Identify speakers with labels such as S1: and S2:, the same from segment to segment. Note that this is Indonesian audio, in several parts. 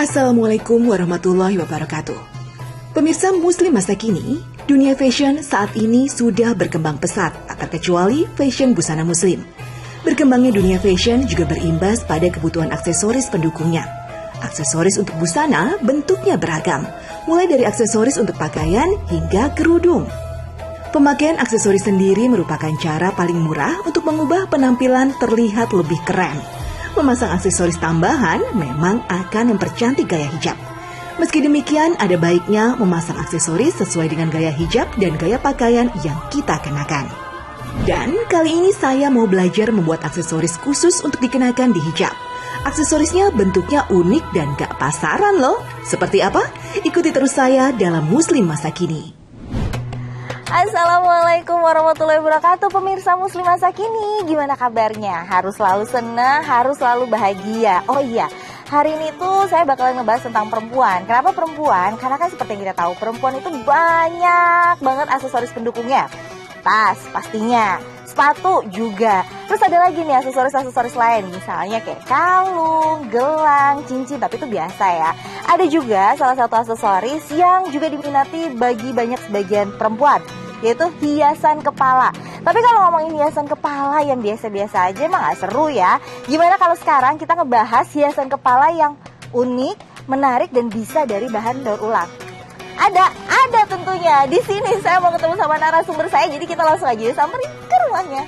S1: Assalamualaikum warahmatullahi wabarakatuh. Pemirsa Muslim masa kini, dunia fashion saat ini sudah berkembang pesat, tak terkecuali fashion busana muslim. Berkembangnya dunia fashion juga berimbas pada kebutuhan aksesoris pendukungnya. Aksesoris untuk busana bentuknya beragam, mulai dari aksesoris untuk pakaian hingga kerudung. Pemakaian aksesoris sendiri merupakan cara paling murah untuk mengubah penampilan terlihat lebih keren. Memasang aksesoris tambahan memang akan mempercantik gaya hijab. Meski demikian, ada baiknya memasang aksesoris sesuai dengan gaya hijab dan gaya pakaian yang kita kenakan. Dan kali ini saya mau belajar membuat aksesoris khusus untuk dikenakan di hijab. Aksesorisnya bentuknya unik dan gak pasaran loh. Seperti apa? Ikuti terus saya dalam Muslim Masa Kini.
S2: Assalamualaikum warahmatullahi wabarakatuh. Pemirsa Muslim masa kini, gimana kabarnya? Harus selalu senang, harus selalu bahagia. Oh iya, hari ini tuh saya bakalan ngebahas tentang perempuan. Kenapa perempuan? Karena kan seperti yang kita tahu, perempuan itu banyak banget aksesoris pendukungnya. Tas pastinya, sepatu juga. Terus ada lagi nih aksesoris-aksesoris lain, misalnya kayak kalung, gelang, cincin, tapi itu biasa ya. Ada juga salah satu aksesoris yang juga diminati bagi banyak sebagian perempuan, yaitu hiasan kepala. Tapi kalau ngomongin hiasan kepala yang biasa-biasa aja emang gak seru ya. Gimana kalau sekarang kita ngebahas hiasan kepala yang unik, menarik, dan bisa dari bahan daur ulang? Ada tentunya. Di sini saya mau ketemu sama narasumber saya, jadi kita langsung aja samperin ke rumahnya.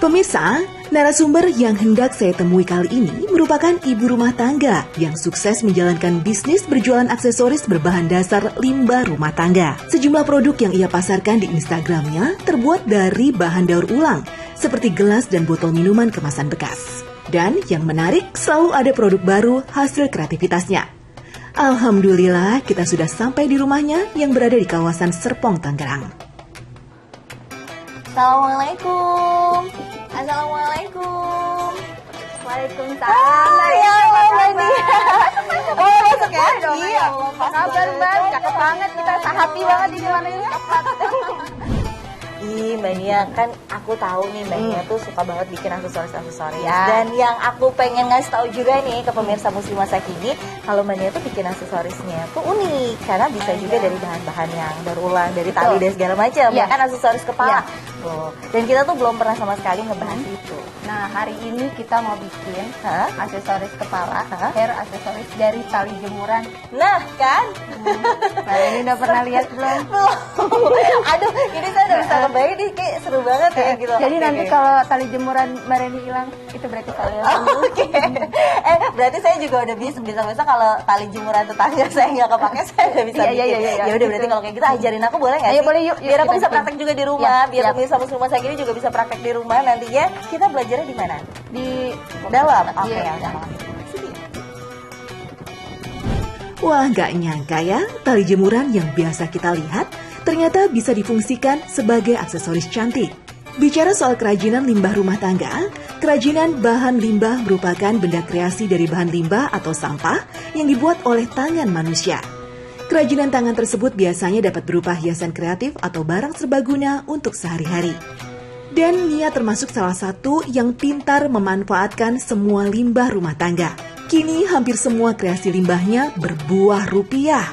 S1: Pemirsa, narasumber yang hendak saya temui kali ini merupakan ibu rumah tangga yang sukses menjalankan bisnis berjualan aksesoris berbahan dasar limbah rumah tangga. Sejumlah produk yang ia pasarkan di Instagramnya terbuat dari bahan daur ulang, seperti gelas dan botol minuman kemasan bekas. Dan yang menarik, selalu ada produk baru hasil kreativitasnya. Alhamdulillah, kita sudah sampai di rumahnya yang berada di kawasan Serpong, Tangerang.
S2: Assalamualaikum. Assalamualaikum.
S3: Waalaikumsalam.
S2: Ya Allah, Mbak Nia. Oh, masuk ya?
S3: Iya. Apa kabar, Mbak? Cakep banget, kita happy banget di mana ini.
S2: Ih, Mbak Nia, kan aku tahu nih Mbak Nia tuh suka banget bikin aksesoris-aksesoris.
S3: Ya.
S2: Dan yang aku pengen ngasih tahu juga nih ke pemirsa Muslim masa kini, kalau Mbak Nia tuh bikin aksesorisnya tuh unik, karena bisa juga dari bahan-bahan yang daur ulang, dari tali dan segala macam.
S3: Ya.
S2: Kan aksesoris kepala.
S3: Ya.
S2: Tuh. Dan kita tuh belum pernah sama sekali ngebahas itu.
S3: Nah, hari ini kita mau bikin aksesoris kepala, hair aksesoris dari tali jemuran.
S2: Nah, kan?
S3: Nah, ini udah pernah lihat belum?
S2: Aduh, ini saya udah bisa kebayang nih, kayak seru banget ya gitu.
S3: Jadi
S2: Oke,
S3: nanti
S2: oke.
S3: kalau tali jemuran Mbak Reni hilang, itu berarti kalian.
S2: Oke. Berarti saya juga udah bisa kalau tali jemuran tetangga saya nggak kepake, saya udah bisa
S3: Iya,
S2: bikin.
S3: iya,
S2: Ya udah, berarti kalau kayak gitu ajarin aku boleh nggak
S3: Ayo,
S2: sih?
S3: boleh, yuk,
S2: Biar aku
S3: kita
S2: bisa
S3: bikin.
S2: praktek juga di rumah,
S3: Ya,
S2: biar
S3: siap.
S2: pemirsa Muslim masa kini juga bisa praktek di rumah. Nantinya kita belajarnya di mana?
S3: Di
S2: Dalam. Oke,
S3: Iya.
S2: ya.
S1: Wah, gak nyangka ya, tali jemuran yang biasa kita lihat ternyata bisa difungsikan sebagai aksesoris cantik. Bicara soal kerajinan limbah rumah tangga, kerajinan bahan limbah merupakan benda kreasi dari bahan limbah atau sampah yang dibuat oleh tangan manusia. Kerajinan tangan tersebut biasanya dapat berupa hiasan kreatif atau barang serbaguna untuk sehari-hari. Dan Nia termasuk salah satu yang pintar memanfaatkan semua limbah rumah tangga. Kini hampir semua kreasi limbahnya berbuah rupiah.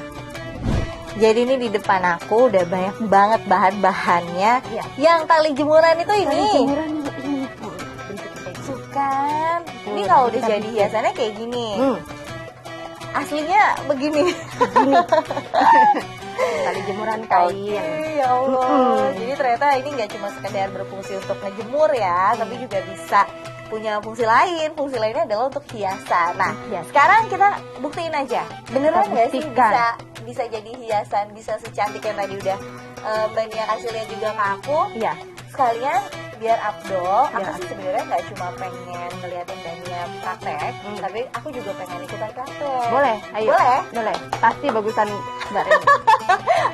S2: Jadi ini di depan aku udah banyak banget bahan-bahannya. Yang tali jemuran itu ini.
S3: tali jemuran ini.
S2: Bukan. Ini kalau udah jadi hiasannya kayak gini. Aslinya begini.
S3: Tali jemuran kain.
S2: Oke, ya Allah. Jadi ternyata ini nggak cuma sekedar berfungsi untuk ngejemur ya, tapi juga bisa punya fungsi lain. Fungsi lainnya adalah untuk hiasan. Nah, sekarang kita buktiin aja. Beneran
S3: Kita
S2: nggak sih
S3: buktikan.
S2: bisa jadi hiasan, bisa secantik yang tadi udah Mbak Nia kasih lihat juga ke aku.
S3: Iya.
S2: Sekalian biar abdol,
S3: Biar
S2: aku sih sebenarnya nggak cuma pengen ngeliatin Mbak Nia praktek, tapi aku juga pengen ikutan praktek.
S3: Boleh, ayo.
S2: Boleh?
S3: Boleh. Pasti bagusan Mbak Reni.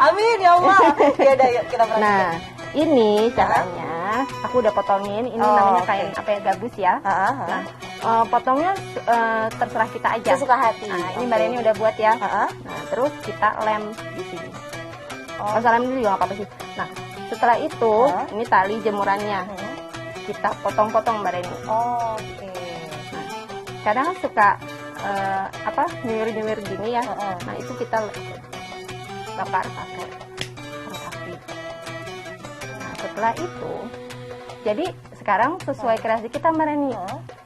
S2: Amin ya Allah. Ya udah, yuk kita praktek.
S3: Nah, ini caranya aku udah potongin. Ini namanya
S2: oke.
S3: kain apa ya, gabus ya. Nah, potongnya terserah kita aja.
S2: Sesuka hati.
S3: Nah, ini Mbak Reni udah buat ya.
S2: Heeh.
S3: Nah, terus kita lem di sini. Oh, lem dulu juga nggak apa-apa sih. Nah, setelah itu ini tali jemurannya kita potong-potong Mbak Reni.
S2: Oke.
S3: Kadang kan suka nyemir gini ya. Nah itu kita bakar pakai korek api. Nah setelah itu, jadi sekarang sesuai kreasi kita Mbak Reni.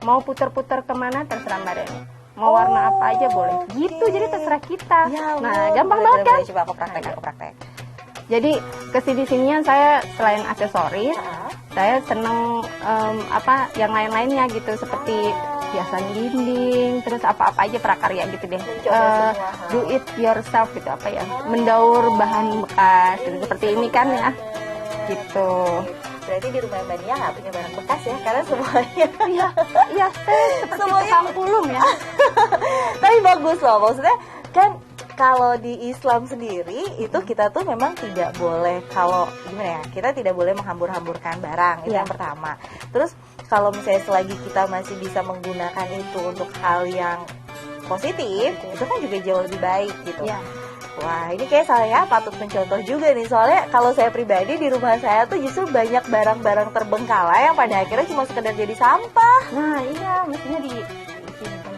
S3: Mau puter-puter kemana terserah Mbak Reni. Mau warna apa aja boleh. Gitu, jadi terserah kita. Nah gampang banget kan?
S2: Coba aku praktek.
S3: Jadi kesini-sinian saya selain aksesoris, saya seneng yang lain-lainnya gitu, seperti hiasan dinding, terus apa-apa aja prakarya gitu deh. Do it yourself gitu, mendaur bahan bekas gitu, seperti ini kan ya, gitu.
S2: Berarti di rumah Mbak Nia nggak punya barang bekas ya, karena semuanya.
S3: Iya, seperti tukang pulung ya.
S2: Tapi bagus loh, maksudnya kan kalau di Islam sendiri itu kita tuh memang tidak boleh, kalau gimana ya, kita tidak boleh menghambur-hamburkan barang, itu yang pertama. Terus kalau misalnya selagi kita masih bisa menggunakan itu untuk hal yang positif, itu kan juga jauh lebih baik gitu. Wah, ini kayak saya patut mencontoh juga nih, soalnya kalau saya pribadi di rumah saya tuh justru banyak barang-barang terbengkalai yang pada akhirnya cuma sekedar jadi sampah.
S3: Nah iya, mestinya di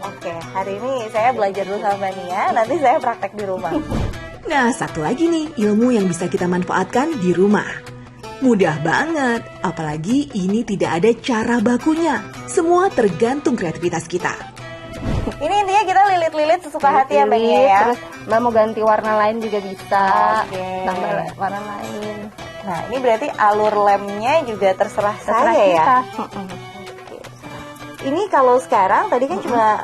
S2: Oke, hari ini saya belajar dulu sama Mbak Nia, nanti saya praktek di rumah.
S1: Nah, satu lagi nih ilmu yang bisa kita manfaatkan di rumah. Mudah banget, apalagi ini tidak ada cara bakunya. Semua tergantung kreativitas kita.
S2: Ini intinya kita lilit-lilit sesuka hati ya Mbak Nia ya.
S3: Terus Mbak mau ganti warna lain juga bisa. Tambah warna lain.
S2: Nah, ini berarti alur lemnya juga terserah saya ya. Ini kalau sekarang tadi kan cuma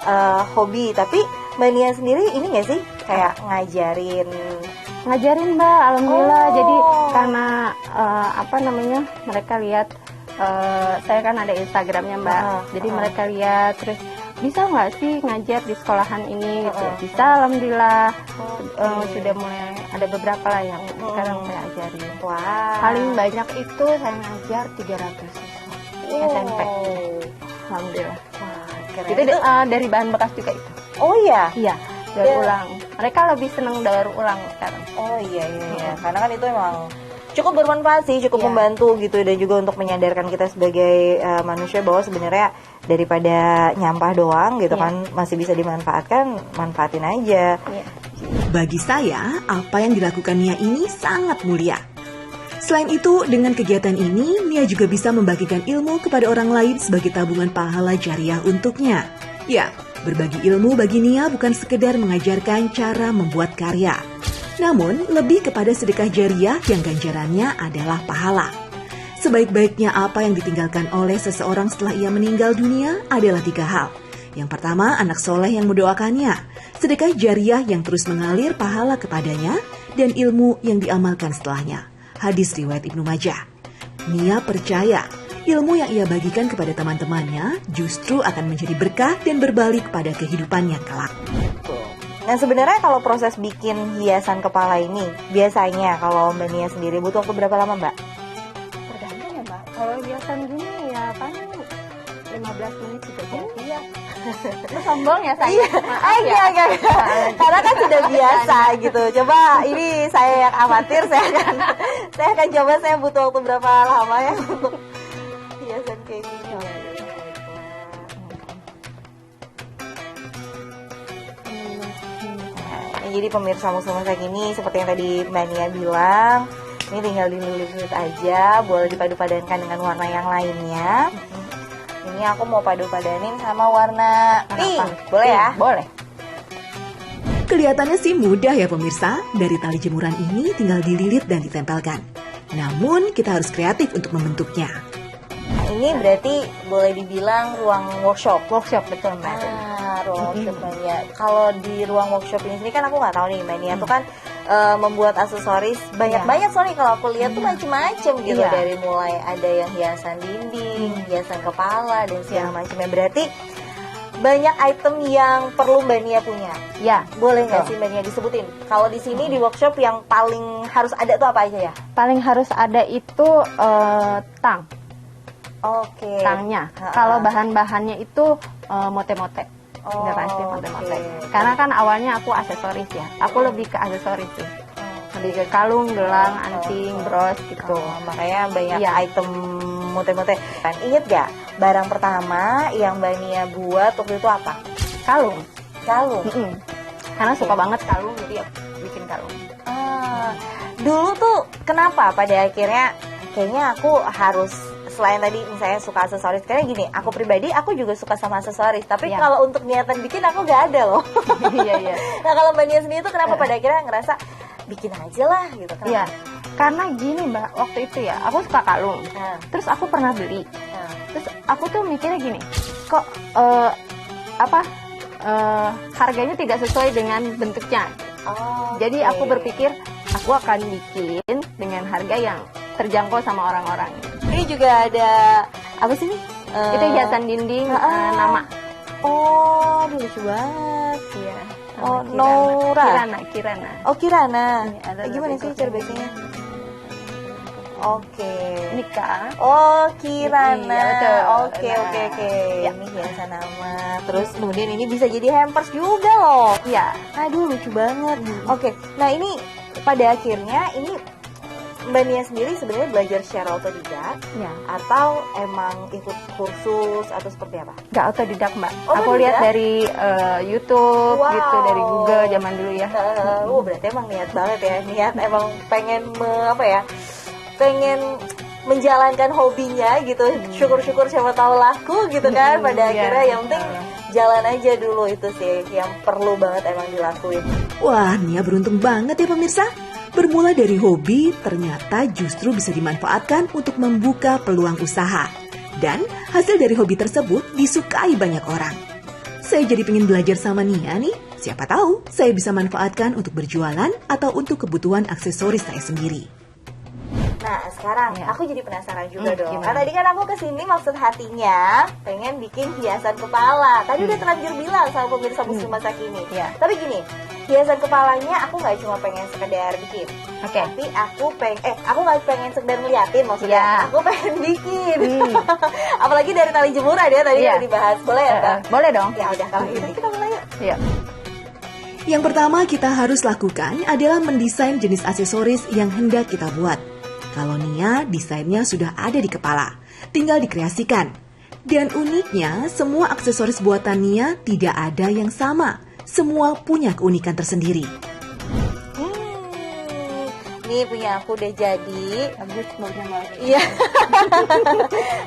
S2: hobi, tapi Mbak Nia sendiri ini nggak sih kayak ngajarin
S3: Mbak, alhamdulillah. Jadi karena mereka lihat saya kan ada Instagramnya Mbak, jadi mereka lihat terus bisa nggak sih ngajar di sekolahan ini gitu. Bisa alhamdulillah. Sudah mulai ada beberapa lah yang sekarang saya ajarin.
S2: Wah.
S3: Paling banyak itu saya ngajar 300 siswa SMP. Alhamdulillah.
S2: Wah,
S3: itu dari bahan bekas juga itu.
S2: Oh iya?
S3: Iya, daur ulang. Mereka lebih senang daur ulang sekarang.
S2: Oh iya. Karena kan itu emang cukup bermanfaat sih, cukup membantu gitu, dan juga untuk menyadarkan kita sebagai manusia bahwa sebenarnya daripada nyampah doang gitu kan masih bisa dimanfaatkan, manfaatin aja.
S1: Bagi saya, apa yang dilakukan Nia ini sangat mulia. Selain itu, dengan kegiatan ini, Nia juga bisa membagikan ilmu kepada orang lain sebagai tabungan pahala jariah untuknya. Ya, berbagi ilmu bagi Nia bukan sekedar mengajarkan cara membuat karya, namun lebih kepada sedekah jariah yang ganjarannya adalah pahala. Sebaik-baiknya apa yang ditinggalkan oleh seseorang setelah ia meninggal dunia adalah 3 hal. Yang pertama, anak soleh yang mendoakannya, sedekah jariah yang terus mengalir pahala kepadanya, dan ilmu yang diamalkan setelahnya. Hadis riwayat Ibnu Majah. Nia percaya ilmu yang ia bagikan kepada teman-temannya justru akan menjadi berkah dan berbalik pada kehidupannya kelak.
S2: Nah sebenarnya kalau proses bikin hiasan kepala ini, biasanya kalau Mbak Nia sendiri butuh waktu berapa lama Mbak?
S3: Tergantung ya Mbak. Kalau hiasan gini ya kan 15 menit juga jadi ya. Itu sombong ya saya.
S2: Enggak. Karena kan sudah biasa gitu. Coba ini saya yang amatir, saya akan coba, saya butuh waktu berapa lama ya untuk hiasan kayak gini. Jadi pemirsa Muslim Masa Kini, seperti yang tadi Mbak Nia bilang, ini tinggal dililit-lilit aja, boleh dipadu-padankan dengan warna yang lainnya. Ini aku mau padu-padanin sama warna pink, boleh ya?
S3: Boleh.
S1: Kelihatannya sih mudah ya pemirsa, dari tali jemuran ini tinggal dililit dan ditempelkan. Namun kita harus kreatif untuk membentuknya.
S2: Nah, ini berarti boleh dibilang ruang workshop.
S3: Workshop, betul Mbak.
S2: Ruang workshop Mbak Nia. Kalau di ruang workshop ini sendiri kan aku nggak tahu nih Mbak Nia tuh kan membuat aksesoris banyak-banyak, soalnya kalau aku lihat tuh macem-macem gitu, dari mulai ada yang hiasan dinding, hiasan kepala dan segala macamnya. Berarti banyak item yang perlu Mbak Nia punya.
S3: Ya,
S2: boleh nggak sih Mbak Nia disebutin? Kalau di sini di workshop yang paling harus ada tuh apa aja ya?
S3: Paling harus ada itu tang.
S2: Oke.
S3: Tangnya. Kalau bahan-bahannya itu mote-mote. Udah pasti mote-mote. Karena kan awalnya aku aksesoris ya. Aku lebih ke aksesoris sih. Lebih ke kalung, gelang, anting, bros gitu.
S2: Makanya banyak item mote-mote. Ingat gak barang pertama yang Mbak Nia buat waktu itu apa?
S3: Kalung.
S2: kalung.
S3: Karena suka banget kalung, jadi aku bikin kalung.
S2: Dulu tuh kenapa pada akhirnya kayaknya aku harus, selain tadi misalnya suka aksesoris, karena gini, aku pribadi aku juga suka sama aksesoris, tapi
S3: Ya.
S2: kalau untuk niatan bikin aku gak ada loh.
S3: Iya.
S2: Nah kalau Mbak Nia sendiri tuh kenapa pada akhirnya ngerasa bikin aja lah gitu kan?
S3: Iya. Karena gini Mbak, waktu itu ya aku suka kalung. Terus aku pernah beli. Terus aku tuh mikirnya gini, kok harganya tidak sesuai dengan bentuknya. Jadi aku berpikir aku akan bikin dengan harga yang terjangkau sama orang-orang.
S2: Ini juga ada apa sih nih?
S3: Itu hiasan dinding nama.
S2: Oh, aduh, lucu banget.
S3: Iya.
S2: Oh,
S3: Kirana.
S2: Nora.
S3: Kirana.
S2: Oh, Kirana.
S3: Ini ada
S2: Gimana
S3: logo
S2: sih cara bacanya? Oke.
S3: Nikah.
S2: Oh, Kirana.
S3: Iya, betul.
S2: Oke,
S3: Nah,
S2: oke, oke.
S3: ya.
S2: Ini hiasan nama. Terus kemudian ini bisa jadi hampers juga loh.
S3: Iya.
S2: Aduh, lucu banget. Oke. Nah, ini pada akhirnya ini Mbak Nia sendiri sebenarnya belajar secara otodidak
S3: Ya.
S2: atau emang ikut kursus atau seperti apa?
S3: Nggak otodidak Mbak.
S2: Oh,
S3: Aku
S2: otodidak?
S3: lihat dari YouTube
S2: Wow.
S3: gitu, dari Google zaman dulu ya.
S2: Berarti emang niat banget ya, niat emang pengen pengen menjalankan hobinya gitu. Syukur-syukur siapa tahu laku gitu kan. Pada
S3: Iya.
S2: akhirnya yang penting jalan aja dulu, itu sih yang perlu banget emang dilakuin.
S1: Wah, Nia beruntung banget ya pemirsa. Bermula dari hobi, ternyata justru bisa dimanfaatkan untuk membuka peluang usaha. Dan hasil dari hobi tersebut disukai banyak orang. Saya jadi pengen belajar sama Nia nih. Siapa tahu saya bisa manfaatkan untuk berjualan atau untuk kebutuhan aksesoris saya sendiri.
S2: Nah sekarang
S3: Ya.
S2: aku jadi penasaran juga dong.
S3: Gimana?
S2: Kan tadi kan aku kesini maksud hatinya pengen bikin hiasan kepala. Tadi udah terlanjur bilang sama pemirsa Muslim masa kini.
S3: Ya.
S2: Tapi gini, hiasan kepalanya aku nggak cuma pengen sekedar bikin.
S3: Oke.
S2: Tapi aku nggak pengen sekedar ngeliatin maksudnya.
S3: Ya.
S2: Aku pengen bikin. Apalagi dari tali jemuran ya tadi
S3: Ya.
S2: udah dibahas. Boleh ya? Kak?
S3: Boleh dong.
S2: Ya udah kalau gitu kita mulai yuk.
S3: Iya.
S1: Yang pertama kita harus lakukan adalah mendesain jenis aksesoris yang hendak kita buat. Kalau Nia, desainnya sudah ada di kepala, tinggal dikreasikan. Dan uniknya, semua aksesoris buatan Nia tidak ada yang sama. Semua punya keunikan tersendiri.
S2: Nih punya aku udah jadi.
S3: Bagus banget.
S2: Iya.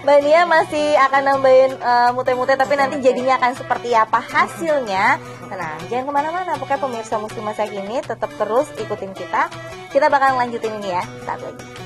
S2: Mbak Nia masih akan nambahin mute-mute, tapi nanti jadinya akan seperti apa hasilnya. Tenang, jangan kemana-mana. Pokoknya pemirsa Muslim masa kini tetap terus ikutin kita. Kita bakal lanjutin ini ya saat lagi.